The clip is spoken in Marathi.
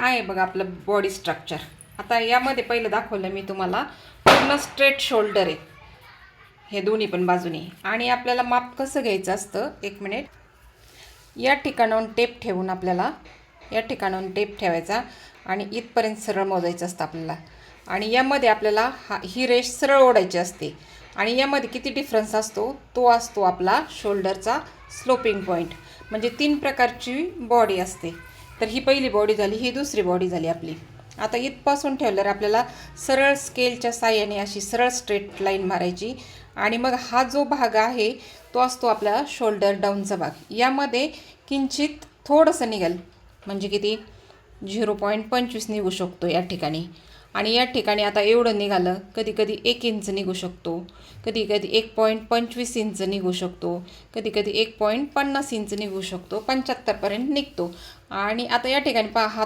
आहे बघा आपलं बॉडी स्ट्रक्चर. आता यामध्ये पहिलं दाखवलं मी तुम्हाला पूर्ण स्ट्रेट शोल्डर आहे हे दोन्ही पण बाजूनी. आणि आपल्याला माप कसं घ्यायचं असतं, 1 मिनिट. या ठिकाणाहून टेप ठेवून आपल्याला या ठिकाणाहून टेप ठेवायचा आणि इथपर्यंत सरळ मोजायचं असतं आपल्याला. आणि यामध्ये आपल्याला ही रेष सरळ ओढायची असते. आणि यामध्ये किती डिफरन्स असतो, तो असतो आपला शोल्डरचा स्लोपिंग पॉईंट. म्हणजे 3 प्रकारची बॉडी असते. तर ही पहिली बॉडी झाली, ही दुसरी बॉडी झाली आपली. आता इथपासून ठेवल्यावर आपल्याला सरळ स्केलच्या साहाय्याने अशी सरळ स्ट्रेट लाईन मारायची. आणि मग हा जो भाग आहे तो असतो आपला शोल्डर डाऊनचा भाग. यामध्ये किंचित थोडंसं निघेल, म्हणजे किती 0.25 निघू शकतो या ठिकाणी. आणि या ठिकाणी आता एवढं निघालं, कधी कधी 1 इंच निघू शकतो, कधी कधी 1.25 इंच निघू शकतो, कधी कधी 1.50 इंच निघू शकतो, 75पर्यंत निघतो. आणि आता या ठिकाणी पहा, हा